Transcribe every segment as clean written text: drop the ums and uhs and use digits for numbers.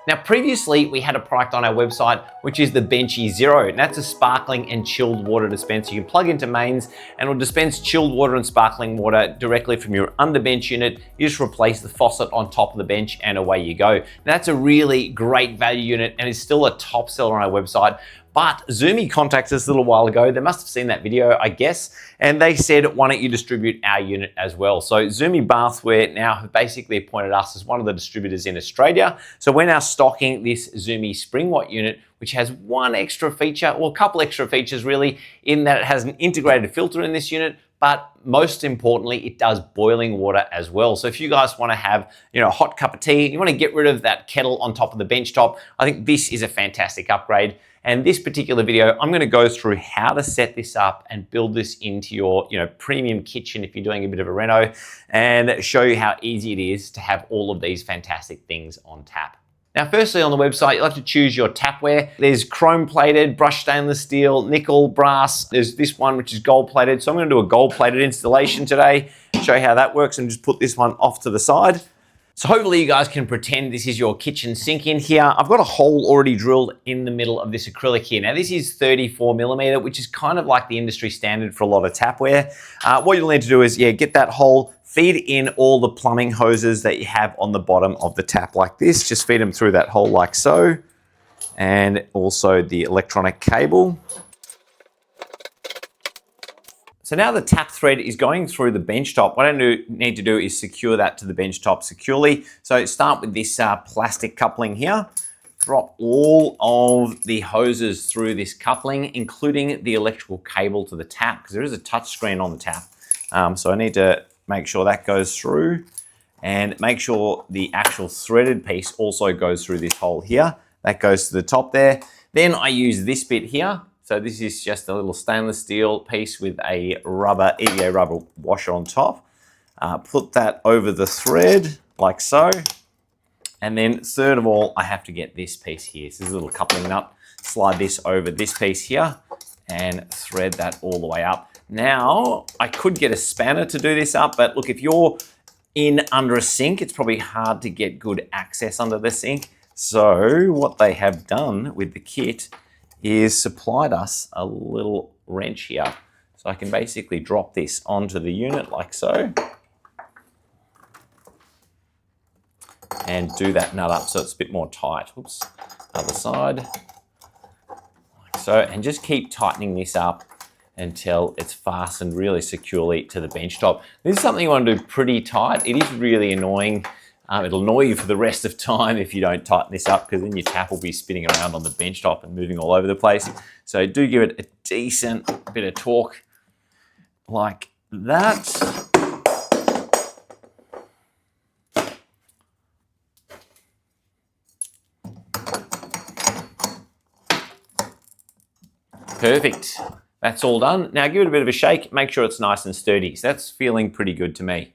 Now, previously we had a product on our website, which is the Benchy Zero, and that's a sparkling and chilled water dispenser. You can plug into mains and it'll dispense chilled water and sparkling water directly from your underbench unit. You just replace the faucet on top of the bench and away you go. Now, that's a really great value unit and is still a top seller on our website. But Zumi contacted us a little while ago. They must have seen that video, I guess, and they said, why don't you distribute our unit as well? So Zumi Bathware now have basically appointed us as one of the distributors in Australia. So we're now stocking this Zumi SpringWhat unit, which has one extra feature, or a couple extra features really, in that it has an integrated filter in this unit, but most importantly, it does boiling water as well. So if you guys want to have, a hot cup of tea, you want to get rid of that kettle on top of the benchtop, I think this is a fantastic upgrade. And this particular video, I'm going to go through how to set this up and build this into your, premium kitchen if you're doing a bit of a reno, and show you how easy it is to have all of these fantastic things on tap. Now, firstly on the website, you'll have to choose your tapware. There's chrome plated, brushed stainless steel, nickel, brass. There's this one, which is gold plated. So I'm going to do a gold plated installation today, show you how that works, and just put this one off to the side. So hopefully you guys can pretend this is your kitchen sink in here. I've got a hole already drilled in the middle of this acrylic here. Now this is 34 millimeter, which is kind of like the industry standard for a lot of tapware. What you'll need to do is, get that hole, feed in all the plumbing hoses that you have on the bottom of the tap like this. Just feed them through that hole like so. And also the electronic cable. So now the tap thread is going through the benchtop. What I need to do is secure that to the benchtop securely. So start with this plastic coupling here. Drop all of the hoses through this coupling, including the electrical cable to the tap, because there is a touch screen on the tap. So I need to make sure that goes through, and make sure the actual threaded piece also goes through this hole here. That goes to the top there. Then I use this bit here. So this is just a little stainless steel piece with a rubber, EVA rubber washer on top. Put that over the thread like so. And then third of all, I have to get this piece here. So this is a little coupling nut. Slide this over this piece here and thread that all the way up. Now, I could get a spanner to do this up, but look, if you're in under a sink, it's probably hard to get good access under the sink. So what they have done with the kit is supplied us a little wrench here. So I can basically drop this onto the unit like so. And do that nut up so it's a bit more tight. Oops, other side. Like so, and just keep tightening this up until it's fastened really securely to the benchtop. This is something you want to do pretty tight. It is really annoying. It'll annoy you for the rest of time if you don't tighten this up, because then your tap will be spinning around on the benchtop and moving all over the place. So do give it a decent bit of torque like that. Perfect. That's all done. Now give it a bit of a shake, make sure it's nice and sturdy. So that's feeling pretty good to me.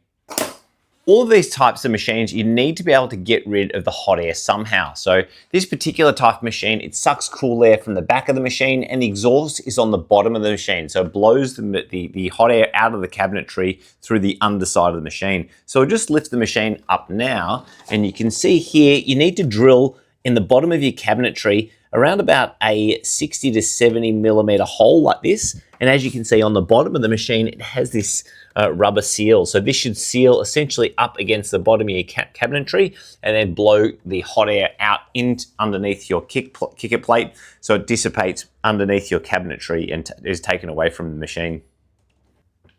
All of these types of machines, you need to be able to get rid of the hot air somehow. So this particular type of machine, it sucks cool air from the back of the machine, and the exhaust is on the bottom of the machine. So it blows the hot air out of the cabinetry through the underside of the machine. So I'll just lift the machine up now, and you can see here, you need to drill in the bottom of your cabinetry around about a 60 to 70 millimeter hole like this. And as you can see on the bottom of the machine, it has this rubber seal. So this should seal essentially up against the bottom of your cabinetry and then blow the hot air out underneath your kicker plate, so it dissipates underneath your cabinetry and is taken away from the machine.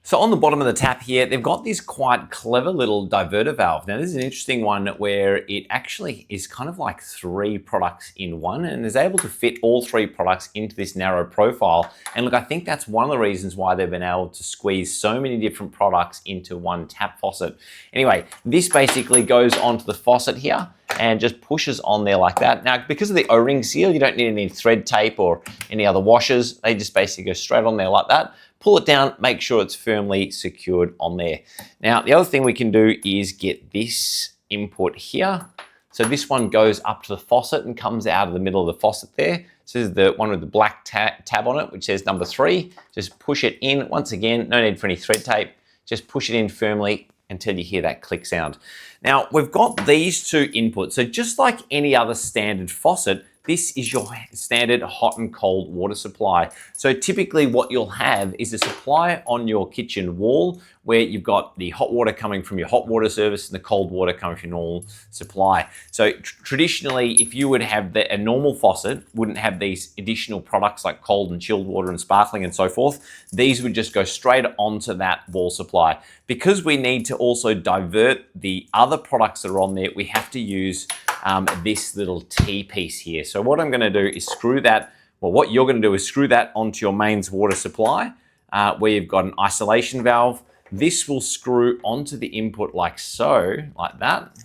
So on the bottom of the tap here, they've got this quite clever little diverter valve. Now this is an interesting one where it actually is kind of like 3 products in one, and is able to fit all 3 products into this narrow profile. And look, I think that's one of the reasons why they've been able to squeeze so many different products into one tap faucet. Anyway, this basically goes onto the faucet here and just pushes on there like that. Now, because of the O-ring seal, you don't need any thread tape or any other washers. They just basically go straight on there like that. Pull it down, make sure it's firmly secured on there. Now, the other thing we can do is get this input here. So this one goes up to the faucet and comes out of the middle of the faucet there. So this is the one with the black tab on it, which says number 3. Just push it in. Once again, no need for any thread tape. Just push it in firmly until you hear that click sound. Now, we've got these two inputs. So just like any other standard faucet, this is your standard hot and cold water supply. So typically what you'll have is a supply on your kitchen wall where you've got the hot water coming from your hot water service and the cold water coming from your normal supply. So traditionally, if you would have a normal faucet, wouldn't have these additional products like cold and chilled water and sparkling and so forth. These would just go straight onto that wall supply. Because we need to also divert the other products that are on there, we have to use this little T-piece here. So what I'm gonna do is screw that, well, what you're gonna do is screw that onto your mains water supply where you've got an isolation valve. This will screw onto the input like so, like that.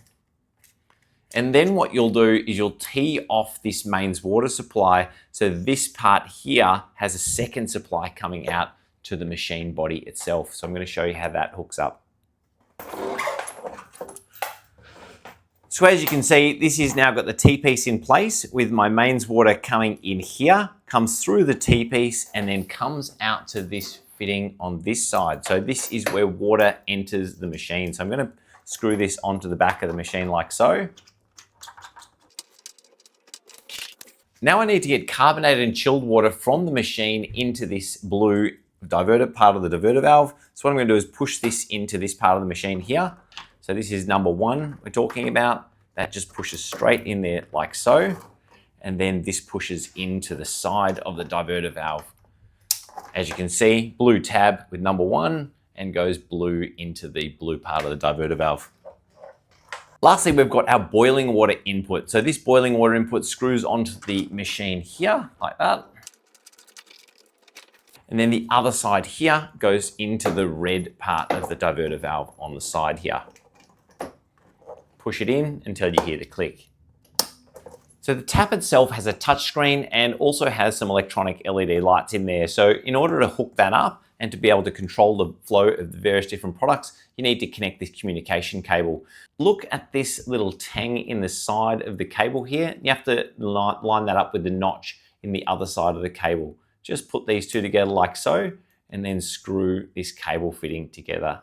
And then what you'll do is you'll tee off this mains water supply. So this part here has a second supply coming out to the machine body itself. So I'm gonna show you how that hooks up. So as you can see, this has now got the T-piece in place with my mains water coming in here, comes through the T-piece and then comes out to this fitting on this side. So this is where water enters the machine. So I'm gonna screw this onto the back of the machine like so. Now I need to get carbonated and chilled water from the machine into this blue diverter part of the diverter valve. So what I'm gonna do is push this into this part of the machine here. So this is number one we're talking about. That just pushes straight in there like so. And then this pushes into the side of the diverter valve. As you can see, blue tab with number one and goes blue into the blue part of the diverter valve. Lastly, we've got our boiling water input. So this boiling water input screws onto the machine here like that. And then the other side here goes into the red part of the diverter valve on the side here. Push it in until you hear the click. So the tap itself has a touchscreen and also has some electronic LED lights in there. So in order to hook that up and to be able to control the flow of the various different products, you need to connect this communication cable. Look at this little tang in the side of the cable here. You have to line that up with the notch in the other side of the cable. Just put these two together like so, and then screw this cable fitting together.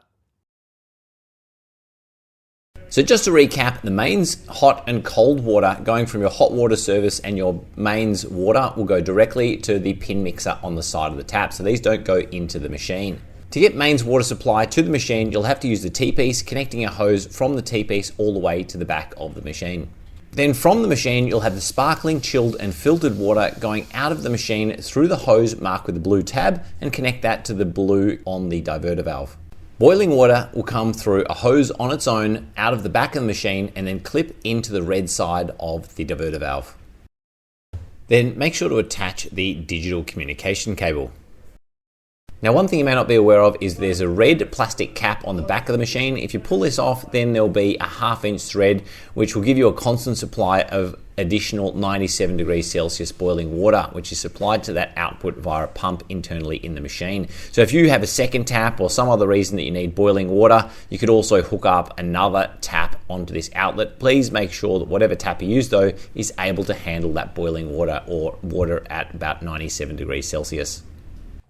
So just to recap, the mains hot and cold water going from your hot water service and your mains water will go directly to the pin mixer on the side of the tap. So these don't go into the machine. To get mains water supply to the machine, you'll have to use the T-piece, connecting a hose from the T-piece all the way to the back of the machine. Then from the machine, you'll have the sparkling, chilled and filtered water going out of the machine through the hose marked with the blue tab and connect that to the blue on the diverter valve. Boiling water will come through a hose on its own out of the back of the machine and then clip into the red side of the diverter valve. Then make sure to attach the digital communication cable. Now, one thing you may not be aware of is there's a red plastic cap on the back of the machine. If you pull this off, then there'll be a 1/2 inch thread, which will give you a constant supply of additional 97 degrees Celsius boiling water, which is supplied to that output via a pump internally in the machine. So if you have a second tap or some other reason that you need boiling water, you could also hook up another tap onto this outlet. Please make sure that whatever tap you use though is able to handle that boiling water or water at about 97 degrees Celsius.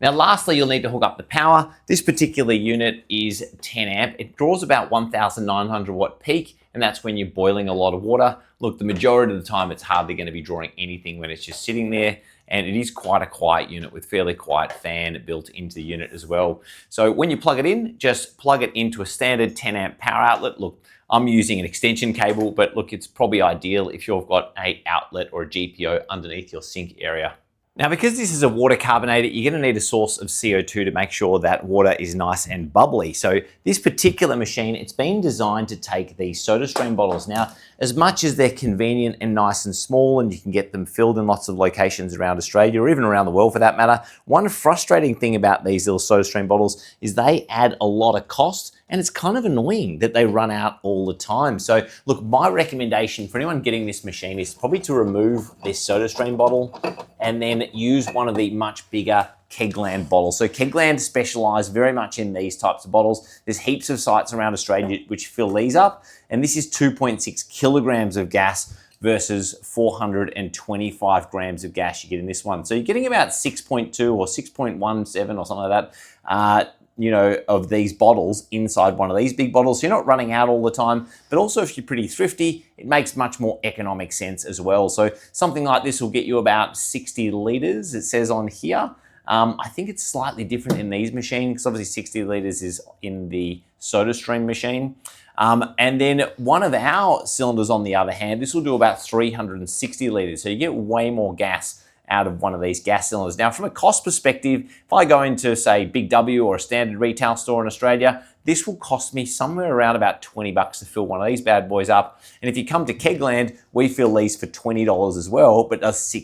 Now, lastly, you'll need to hook up the power. This particular unit is 10 amp. It draws about 1,900 watt peak, and that's when you're boiling a lot of water. Look, the majority of the time, it's hardly going to be drawing anything when it's just sitting there. And it is quite a quiet unit with fairly quiet fan built into the unit as well. So when you plug it in, just plug it into a standard 10 amp power outlet. Look, I'm using an extension cable, but look, it's probably ideal if you've got an outlet or a GPO underneath your sink area. Now, because this is a water carbonator, you're going to need a source of CO2 to make sure that water is nice and bubbly. So this particular machine, it's been designed to take these Sodastream bottles. Now, as much as they're convenient and nice and small, and you can get them filled in lots of locations around Australia or even around the world for that matter, one frustrating thing about these little Sodastream bottles is they add a lot of cost, and it's kind of annoying that they run out all the time. So look, my recommendation for anyone getting this machine is probably to remove this Sodastream bottle and then use one of the much bigger Kegland bottles. So Kegland specialize very much in these types of bottles. There's heaps of sites around Australia which fill these up, and this is 2.6 kilograms of gas versus 425 grams of gas you get in this one. So you're getting about 6.2 or 6.17 or something like that of these bottles inside one of these big bottles, so you're not running out all the time. But also, if you're pretty thrifty, it makes much more economic sense as well. So something like this will get you about 60 liters, it says on here. I think it's slightly different in these machines, because obviously 60 liters is in the Sodastream machine. And then one of our cylinders, on the other hand, this will do about 360 liters. So you get way more gas out of one of these gas cylinders. Now, from a cost perspective, if I go into, say, Big W or a standard retail store in Australia, this will cost me somewhere around about 20 bucks to fill one of these bad boys up. And if you come to Kegland, we fill these for $20 as well, but does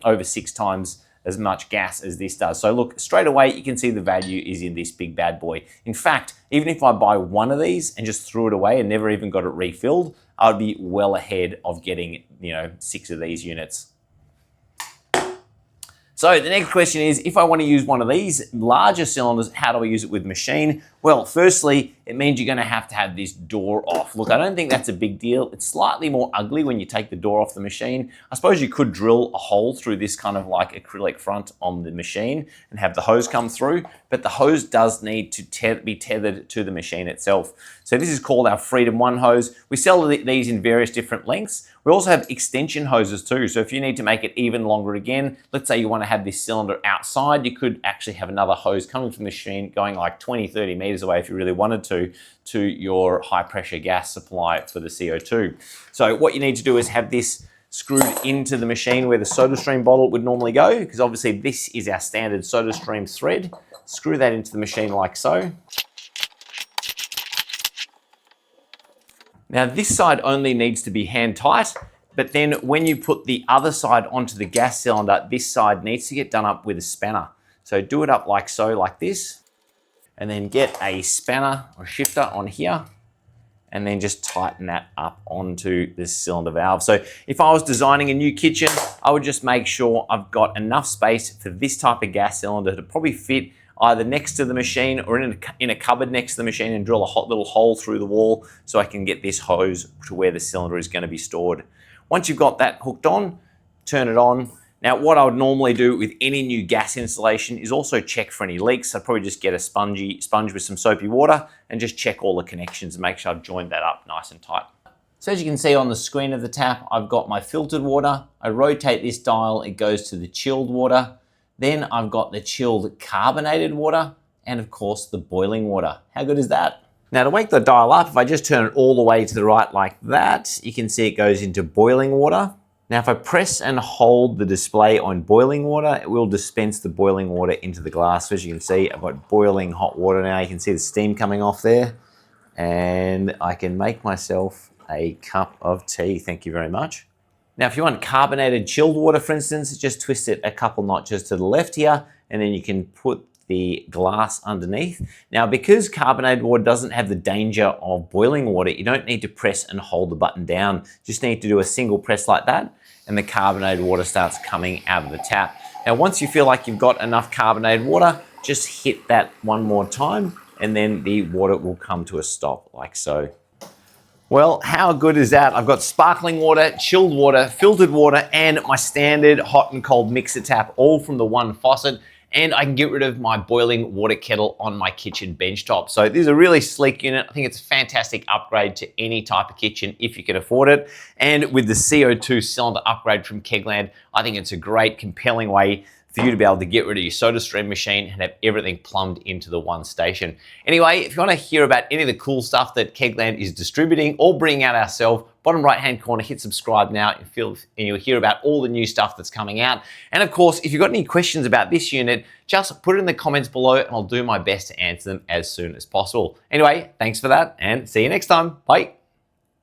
over 6 times as much gas as this does. So look, straight away, you can see the value is in this big bad boy. In fact, even if I buy one of these and just threw it away and never even got it refilled, I'd be well ahead of getting, 6 of these units. So the next question is, if I want to use one of these larger cylinders, how do I use it with machine? Well, firstly, it means you're going to have this door off. Look, I don't think that's a big deal. It's slightly more ugly when you take the door off the machine. I suppose you could drill a hole through this kind of like acrylic front on the machine and have the hose come through, but the hose does need to be tethered to the machine itself. So this is called our Freedom 1 hose. We sell these in various different lengths. We also have extension hoses too. So if you need to make it even longer again, let's say you want to have this cylinder outside, you could actually have another hose coming from the machine going like 20, 30 meters away if you really wanted to your high pressure gas supply for the CO2. So what you need to do is have this screwed into the machine where the Sodastream bottle would normally go, because obviously this is our standard Sodastream thread. Screw that into the machine like so. Now this side only needs to be hand tight, but then when you put the other side onto the gas cylinder, this side needs to get done up with a spanner. So do it up like so, like this, and then get a spanner or shifter on here, and then just tighten that up onto this cylinder valve. So if I was designing a new kitchen, I would just make sure I've got enough space for this type of gas cylinder to probably fit either next to the machine or in a cupboard next to the machine, and drill a hot little hole through the wall so I can get this hose to where the cylinder is going to be stored. Once you've got that hooked on, turn it on. Now, what I would normally do with any new gas installation is also check for any leaks. I'd probably just get a sponge with some soapy water and just check all the connections and make sure I've joined that up nice and tight. So as you can see on the screen of the tap, I've got my filtered water. I rotate this dial, it goes to the chilled water. Then I've got the chilled carbonated water, and of course the boiling water. How good is that? Now to wake the dial up, if I just turn it all the way to the right like that, you can see it goes into boiling water. Now if I press and hold the display on boiling water, it will dispense the boiling water into the glass. So as you can see, I've got boiling hot water now. You can see the steam coming off there, and I can make myself a cup of tea. Thank you very much. Now, if you want carbonated chilled water, for instance, just twist it a couple notches to the left here, and then you can put the glass underneath. Now, because carbonated water doesn't have the danger of boiling water, you don't need to press and hold the button down. Just need to do a single press like that, and the carbonated water starts coming out of the tap. Now, once you feel like you've got enough carbonated water, just hit that one more time, and then the water will come to a stop like so. Well, how good is that? I've got sparkling water, chilled water, filtered water, and my standard hot and cold mixer tap, all from the one faucet. And I can get rid of my boiling water kettle on my kitchen benchtop. So this is a really sleek unit. I think it's a fantastic upgrade to any type of kitchen if you can afford it. And with the CO2 cylinder upgrade from Kegland, I think it's a great, compelling way for you to be able to get rid of your Sodastream machine and have everything plumbed into the one station. Anyway, if you want to hear about any of the cool stuff that Kegland is distributing or bringing out ourselves, bottom right-hand corner, hit subscribe now and you'll hear about all the new stuff that's coming out. And of course, if you've got any questions about this unit, just put it in the comments below and I'll do my best to answer them as soon as possible. Anyway, thanks for that and see you next time. Bye.